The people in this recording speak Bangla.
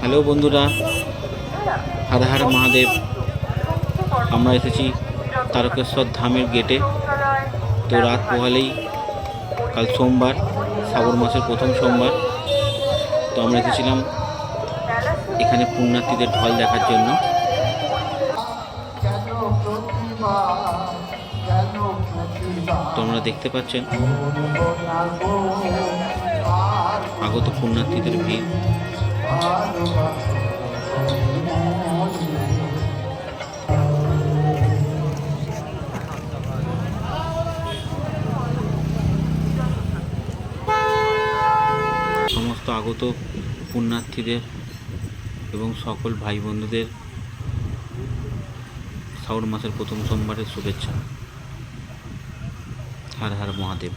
হ্যালো বন্ধুরা, হর হর মহাদেব। আমরা এসেছি তারকেশ্বর ধামের গেটে। তো রাত পোহালেই কাল সোমবার, শ্রাবণ মাসের প্রথম সোমবার। তো আমরা এসেছিলাম এখানে পুণ্যার্থীদের ঢল দেখার জন্য। তো আমরা দেখতে পাচ্ছেন আগত পুণ্যার্থীদের ভিড়। সমস্ত আগত পুণ্যার্থীদের এবং সকল ভাই বন্ধুদের শ্রাবণ মাসের প্রথম সোমবারের শুভেচ্ছা। হর হর মহাদেব।